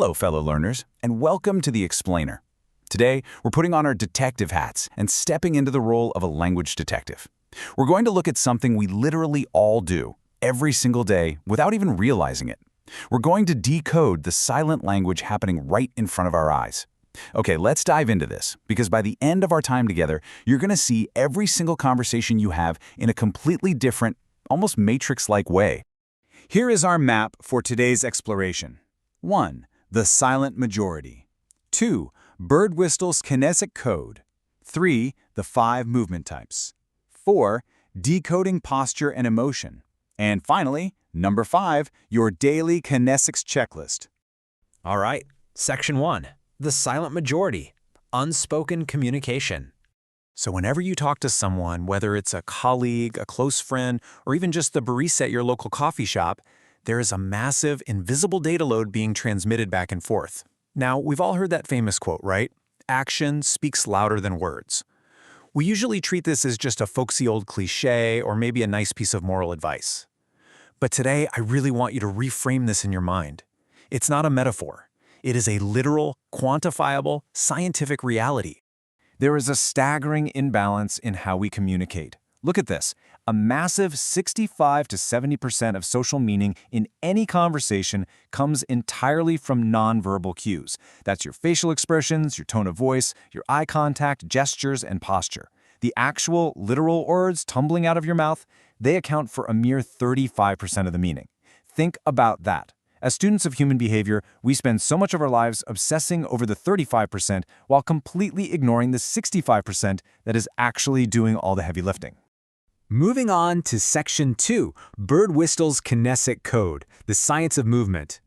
Hello, fellow learners, and welcome to The Explainer. Today, we're putting on our detective hats and stepping into the role of a language detective. We're going to look at something we literally all do, every single day, without even realizing it. We're going to decode the silent language happening right in front of our eyes. Okay, let's dive into this, because by the end of our time together, you're going to see every single conversation you have in a completely different, almost matrix-like way. Here is our map for today's exploration. 1. The silent majority. 2. Birdwhistle's kinetic code. 3. The 5 movement types. 4. Decoding posture and emotion. And finally, number 5, your daily Kinesics checklist. All right, Section 1. The silent majority. Unspoken communication. So whenever you talk to someone, whether it's a colleague, a close friend, or even just the barista at your local coffee shop, there is a massive, invisible data load being transmitted back and forth. Now, we've all heard that famous quote, right? Action speaks louder than words. We usually treat this as just a folksy old cliche or maybe a nice piece of moral advice. But today, I really want you to reframe this in your mind. It's not a metaphor. It is a literal, quantifiable, scientific reality. There is a staggering imbalance in how we communicate. Look at this. A massive 65 to 70% of social meaning in any conversation comes entirely from nonverbal cues. That's your facial expressions, your tone of voice, your eye contact, gestures, and posture. The actual, literal words tumbling out of your mouth, they account for a mere 35% of the meaning. Think about that. As students of human behavior, we spend so much of our lives obsessing over the 35% while completely ignoring the 65% that is actually doing all the heavy lifting. Moving on to Section 2, Birdwhistle's kinetic code, the science of movement.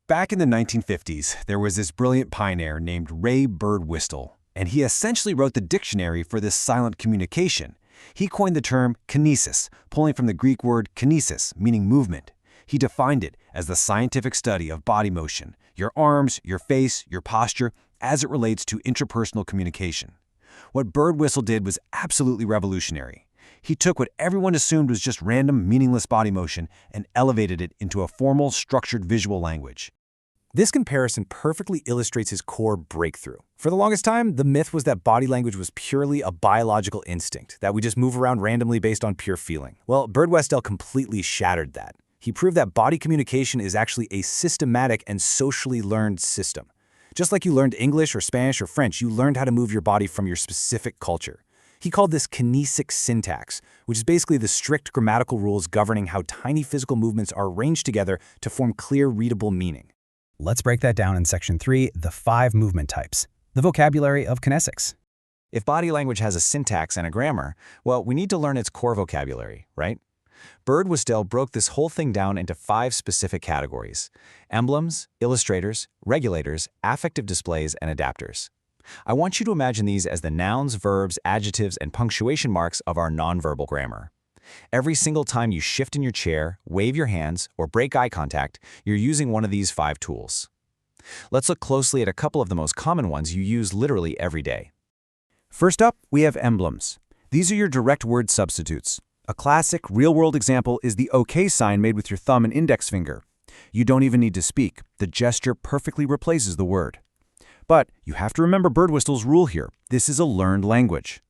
Back in the 1950s, there was this brilliant pioneer named Ray Birdwhistle, and he essentially wrote the dictionary for this silent communication. He coined the term kinesis, pulling from the Greek word kinesis, meaning movement. He defined it as the scientific study of body motion, your arms, your face, your posture, as it relates to interpersonal communication. What Birdwhistle did was absolutely revolutionary. He took what everyone assumed was just random, meaningless body motion and elevated it into a formal, structured visual language. This comparison perfectly illustrates his core breakthrough. For the longest time, the myth was that body language was purely a biological instinct, that we just move around randomly based on pure feeling. Well, Birdwhistell completely shattered that. He proved that body communication is actually a systematic and socially learned system. Just like you learned English or Spanish or French, you learned how to move your body from your specific culture. He called this Kinesics syntax, which is basically the strict grammatical rules governing how tiny physical movements are arranged together to form clear, readable meaning. Let's break that down in Section 3, the 5 movement types, the vocabulary of kinesics. If body language has a syntax and a grammar, well, we need to learn its core vocabulary, right? Birdwhistell broke this whole thing down into 5 specific categories: emblems, illustrators, regulators, affective displays, and adapters. I want you to imagine these as the nouns, verbs, adjectives, and punctuation marks of our nonverbal grammar. Every single time you shift in your chair, wave your hands, or break eye contact, you're using one of these 5 tools. Let's look closely at a couple of the most common ones you use literally every day. First up, we have emblems. These are your direct word substitutes. A classic, real-world example is the OK sign made with your thumb and index finger. You don't even need to speak. The gesture perfectly replaces the word. But you have to remember Birdwhistle's rule here. This is a learned language.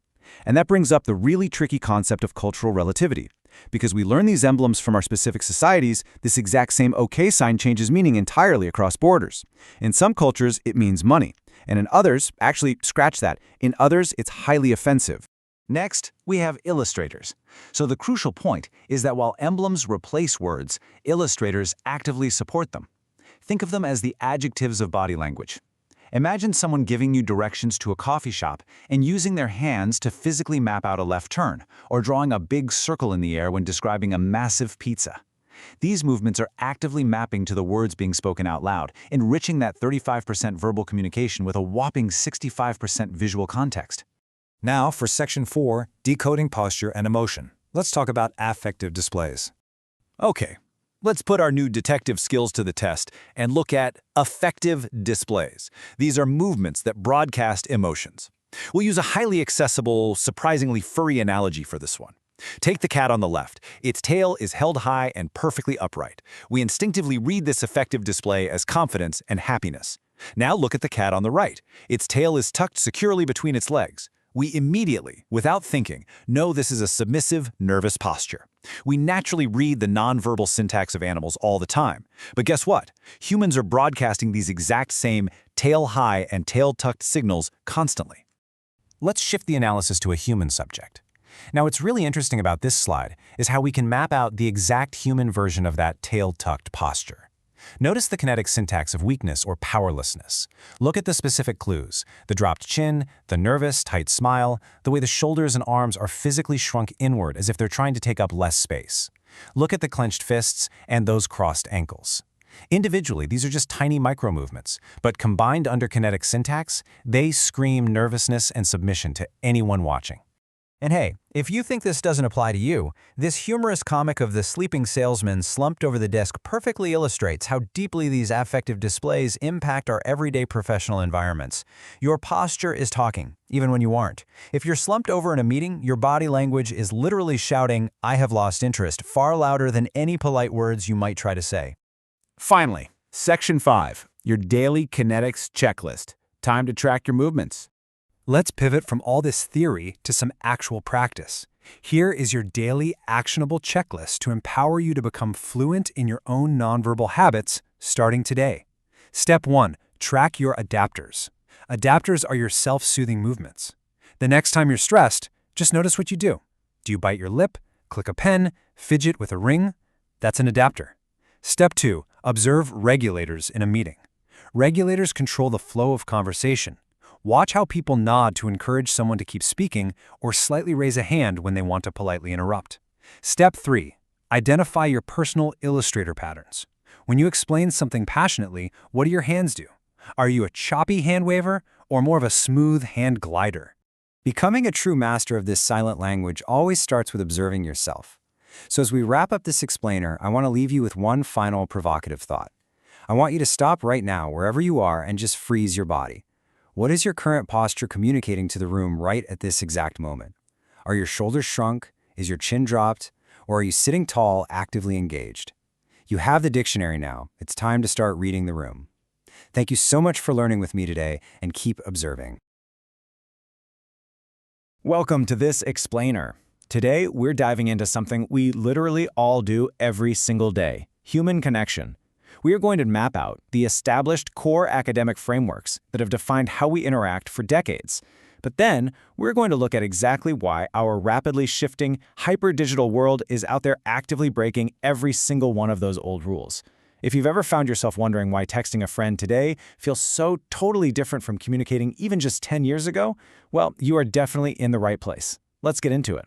And that brings up the really tricky concept of cultural relativity. Because we learn these emblems from our specific societies, this exact same OK sign changes meaning entirely across borders. In some cultures, it means money. And in others, actually, scratch that. In others, it's highly offensive. Next, we have illustrators. So the crucial point is that while emblems replace words, illustrators actively support them. Think of them as the adjectives of body language. Imagine someone giving you directions to a coffee shop and using their hands to physically map out a left turn, or drawing a big circle in the air when describing a massive pizza. These movements are actively mapping to the words being spoken out loud, enriching that 35% verbal communication with a whopping 65% visual context. Now for Section 4, Decoding Posture and Emotion. Let's talk about affective displays. Okay, let's put our new detective skills to the test and look at affective displays. These are movements that broadcast emotions. We'll use a highly accessible, surprisingly furry analogy for this one. Take the cat on the left. Its tail is held high and perfectly upright. We instinctively read this effective display as confidence and happiness. Now look at the cat on the right. Its tail is tucked securely between its legs. We immediately, without thinking, know this is a submissive, nervous posture. We naturally read the nonverbal syntax of animals all the time. But guess what? Humans are broadcasting these exact same tail high and tail tucked signals constantly. Let's shift the analysis to a human subject. Now, what's really interesting about this slide is how we can map out the exact human version of that tail-tucked posture. Notice the kinetic syntax of weakness or powerlessness. Look at the specific clues: the dropped chin, the nervous, tight smile, the way the shoulders and arms are physically shrunk inward as if they're trying to take up less space. Look at the clenched fists and those crossed ankles. Individually, these are just tiny micro-movements, but combined under kinetic syntax, they scream nervousness and submission to anyone watching. And hey, if you think this doesn't apply to you, this humorous comic of the sleeping salesman slumped over the desk perfectly illustrates how deeply these affective displays impact our everyday professional environments. Your posture is talking, even when you aren't. If you're slumped over in a meeting, your body language is literally shouting, "I have lost interest," far louder than any polite words you might try to say. Finally, Section 5, your daily kinetics checklist. Time to track your movements. Let's pivot from all this theory to some actual practice. Here is your daily actionable checklist to empower you to become fluent in your own nonverbal habits starting today. Step 1. Track your adapters. Adapters are your self-soothing movements. The next time you're stressed, just notice what you do. Do you bite your lip, click a pen, fidget with a ring? That's an adapter. Step 2. Observe regulators in a meeting. Regulators control the flow of conversation. Watch how people nod to encourage someone to keep speaking or slightly raise a hand when they want to politely interrupt. Step 3. Identify your personal illustrator patterns. When you explain something passionately, what do your hands do? Are you a choppy hand waver or more of a smooth hand glider? Becoming a true master of this silent language always starts with observing yourself. So as we wrap up this explainer, I want to leave you with one final provocative thought. I want you to stop right now, wherever you are, and just freeze your body. What is your current posture communicating to the room right at this exact moment? Are your shoulders shrunk? Is your chin dropped? Or are you sitting tall, actively engaged? You have the dictionary now. It's time to start reading the room. Thank you so much for learning with me today, and keep observing. Welcome to this explainer. Today, we're diving into something we literally all do every single day: human connection. We are going to map out the established core academic frameworks that have defined how we interact for decades. But then, we're going to look at exactly why our rapidly shifting, hyper-digital world is out there actively breaking every single one of those old rules. If you've ever found yourself wondering why texting a friend today feels so totally different from communicating even just 10 years ago, well, you are definitely in the right place. Let's get into it.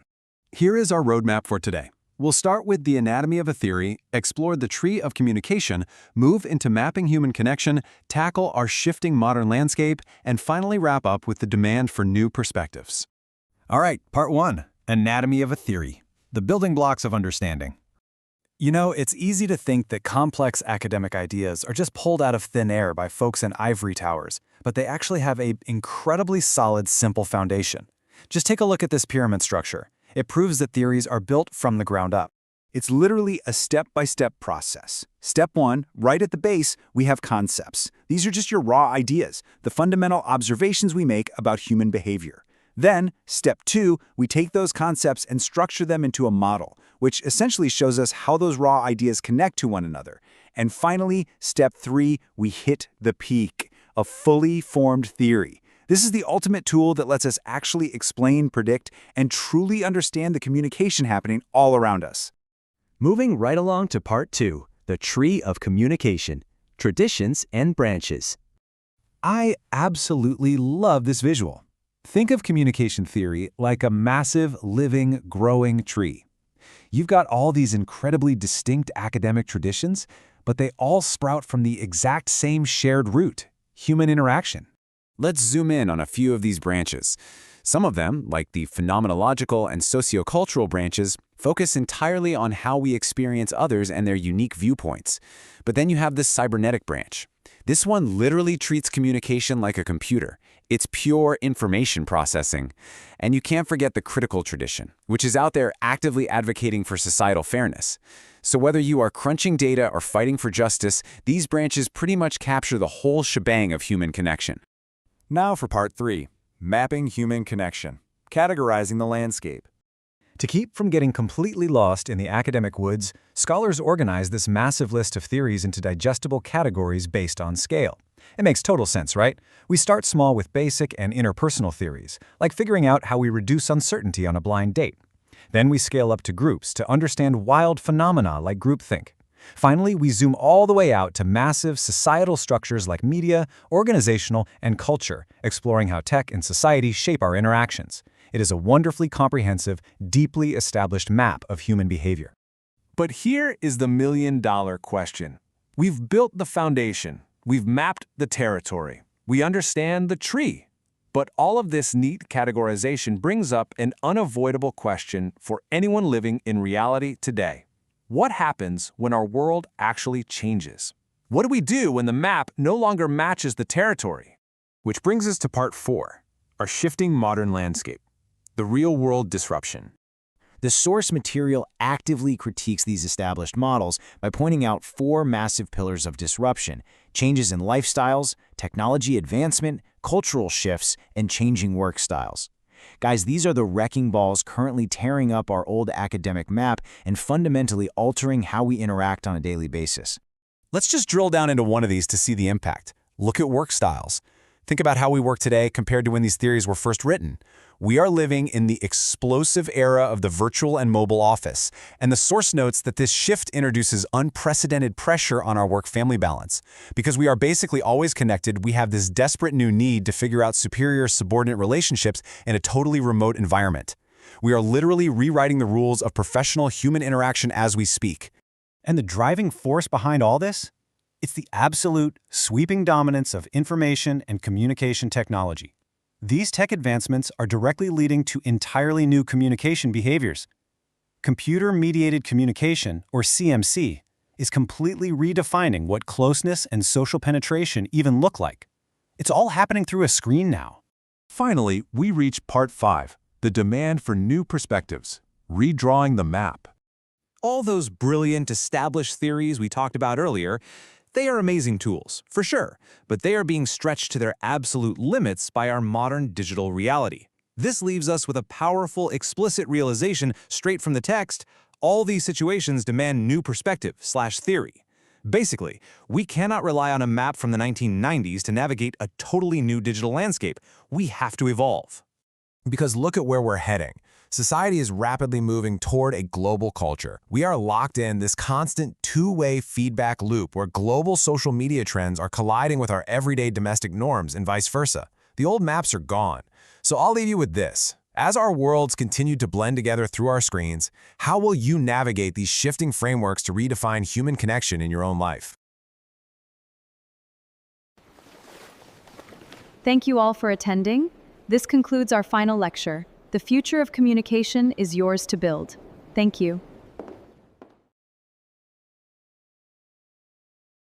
Here is our roadmap for today. We'll start with the anatomy of a theory, explore the tree of communication, move into mapping human connection, tackle our shifting modern landscape, and finally wrap up with the demand for new perspectives. All right, part 1, anatomy of a theory, the building blocks of understanding. You know, it's easy to think that complex academic ideas are just pulled out of thin air by folks in ivory towers, but they actually have an incredibly solid, simple foundation. Just take a look at this pyramid structure. It proves that theories are built from the ground up. It's literally a step-by-step process. Step 1, right at the base, we have concepts. These are just your raw ideas, the fundamental observations we make about human behavior. Then, step 2, we take those concepts and structure them into a model, which essentially shows us how those raw ideas connect to one another. And finally, step 3, we hit the peak, a fully formed theory. This is the ultimate tool that lets us actually explain, predict, and truly understand the communication happening all around us. Moving right along to part 2, the tree of communication, traditions and branches. I absolutely love this visual. Think of communication theory like a massive, living, growing tree. You've got all these incredibly distinct academic traditions, but they all sprout from the exact same shared root: human interaction. Let's zoom in on a few of these branches. Some of them, like the phenomenological and sociocultural branches, focus entirely on how we experience others and their unique viewpoints. But then you have the cybernetic branch. This one literally treats communication like a computer. It's pure information processing. And you can't forget the critical tradition, which is out there actively advocating for societal fairness. So whether you are crunching data or fighting for justice, these branches pretty much capture the whole shebang of human connection. Now for part 3, mapping human connection, categorizing the landscape. To keep from getting completely lost in the academic woods, scholars organize this massive list of theories into digestible categories based on scale. It makes total sense, right? We start small with basic and interpersonal theories, like figuring out how we reduce uncertainty on a blind date. Then we scale up to groups to understand wild phenomena like groupthink. Finally, we zoom all the way out to massive societal structures like media, organizational, and culture, exploring how tech and society shape our interactions. It is a wonderfully comprehensive, deeply established map of human behavior. But here is the million-dollar question. We've built the foundation. We've mapped the territory. We understand the tree. But all of this neat categorization brings up an unavoidable question for anyone living in reality today. What happens when our world actually changes? What do we do when the map no longer matches the territory? Which brings us to part 4, our shifting modern landscape, the real-world disruption. The source material actively critiques these established models by pointing out 4 massive pillars of disruption: changes in lifestyles, technology advancement, cultural shifts, and changing work styles. Guys, these are the wrecking balls currently tearing up our old academic map and fundamentally altering how we interact on a daily basis. Let's just drill down into one of these to see the impact. Look at work styles. Think about how we work today compared to when these theories were first written. We are living in the explosive era of the virtual and mobile office, and the source notes that this shift introduces unprecedented pressure on our work-family balance. Because we are basically always connected, we have this desperate new need to figure out superior subordinate relationships in a totally remote environment. We are literally rewriting the rules of professional human interaction as we speak. And the driving force behind all this? It's the absolute, sweeping dominance of information and communication technology. These tech advancements are directly leading to entirely new communication behaviors. Computer-mediated communication, or CMC, is completely redefining what closeness and social penetration even look like. It's all happening through a screen now. Finally, we reach part 5, the demand for new perspectives, redrawing the map. All those brilliant established theories we talked about earlier, they are amazing tools, for sure, but they are being stretched to their absolute limits by our modern digital reality. This leaves us with a powerful, explicit realization straight from the text: all these situations demand new perspective/theory. Basically, we cannot rely on a map from the 1990s to navigate a totally new digital landscape. We have to evolve. Because look at where we're heading. Society is rapidly moving toward a global culture. We are locked in this constant two-way feedback loop where global social media trends are colliding with our everyday domestic norms and vice versa. The old maps are gone. So I'll leave you with this. As our worlds continue to blend together through our screens, how will you navigate these shifting frameworks to redefine human connection in your own life? Thank you all for attending. This concludes our final lecture. The future of communication is yours to build. Thank you.